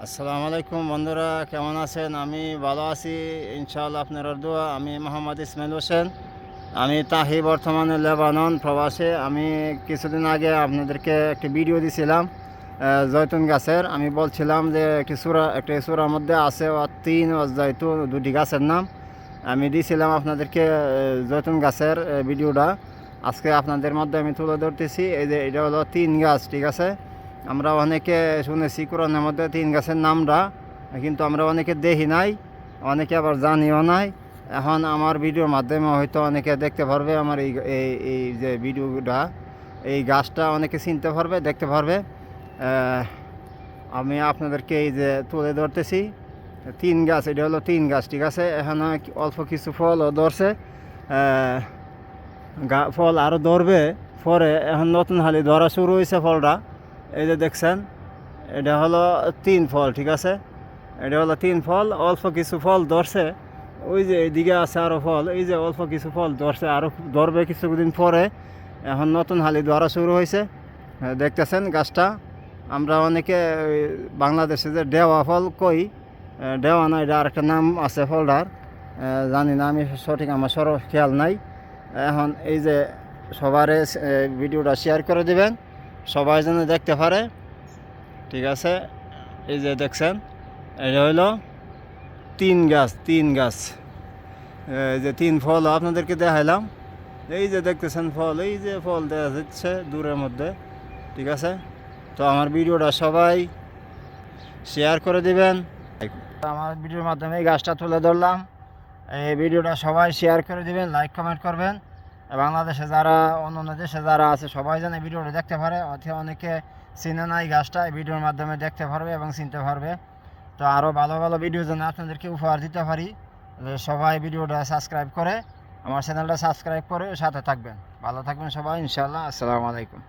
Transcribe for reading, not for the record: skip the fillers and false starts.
আসসালামু আলাইকুম বন্ধুরা, কেমন আছেন? আমি ভালো আছি ইনশাআল্লাহ, আপনার দোয়া। আমি মোহাম্মদ ইসমাইল হোসেন। আমি তাহি, বর্তমানে লেবানন প্রবাসে। আমি কিছুদিন আগে আপনাদেরকে একটি ভিডিও দিছিলাম জৈতুন গাছের। আমি বলছিলাম যে একটি সূরার মধ্যে আছে তিন জৈতুন, দুটি গাছের নাম। আমি দিয়েছিলাম আপনাদেরকে জৈতুন গাছের ভিডিওটা। আজকে আপনাদের মধ্যে আমি তুলে ধরতেছি। এই যে এটা হলো তিন গাছ, ঠিক আছে? আমরা অনেকে শুনেছি কোরআনের মধ্যে তিন গাছের নামটা, কিন্তু আমরা অনেকে দেখি নাই, অনেকে আবার জানিও নাই। এখন আমার ভিডিওর মাধ্যমে হয়তো অনেকে দেখতে পারবে আমার এই এই এই যে ভিডিওটা, এই গাছটা অনেকে চিনতে পারবে, দেখতে পারবে। আমি আপনাদেরকে এই যে তুলে ধরতেছি তিন গাছ। এটা হলো তিন গাছ, ঠিক আছে? এখানে অল্প কিছু ফলও ধরছে, ফল আরও ধরবে পরে। এখন নতুন হালি ধরা শুরু হয়েছে ফলটা। এই যে দেখছেন, এটা হলো তিন ফল, ঠিক আছে? এটা হলো তিন ফল, অল্প কিছু ফল ধরছে। ওই যে এইদিকে আছে আরও ফল, এই যে অল্প কিছু ফল ধরছে, আরও ধরবে কিছুদিন পরে। এখন নতুন হালি ধরা শুরু হয়েছে, দেখতেছেন গাছটা। আমরা অনেকে বাংলাদেশে যে ডেওয়া ফল কই, ডেওয়া না, এটা আর একটা নাম আছে ফলটার, জানি না আমি সঠিক, আমার খেয়াল নাই। এখন এই যে সবারে ভিডিওটা শেয়ার করে দিবেন, সবাই যেন দেখতে পারে, ঠিক আছে? এই যে দেখছেন, এটা হইল তিন গাছ, তিন গাছ। এই যে তিন ফল আপনাদেরকে দেখাইলাম। এই যে দেখতেছেন ফল, এই যে ফল দেখা যাচ্ছে দূরের মধ্যে, ঠিক আছে? তো আমার ভিডিওটা সবাই শেয়ার করে দিবেন। আমার ভিডিওর মাধ্যমে এই গাছটা তুলে ধরলাম। এই ভিডিওটা সবাই শেয়ার করে দিবেন, লাইক কমেন্ট করবেন। বাংলাদেশে যারা, অন্য দেশে যারা আছে, সবাই যেন ভিডিওটা দেখতে পারে। অনেকে চিনে না এই গাছটা, এই ভিডিওর মাধ্যমে দেখতে পারবে এবং চিনতে পারবে। তো আরও ভালো ভালো ভিডিও যেন আপনাদেরকে উপহার দিতে পারি, সবাই ভিডিওটা সাবস্ক্রাইব করে, আমার চ্যানেলটা সাবস্ক্রাইব করে সাথে থাকবেন। ভালো থাকবেন সবাই ইনশাআল্লাহ। আসসালামু আলাইকুম।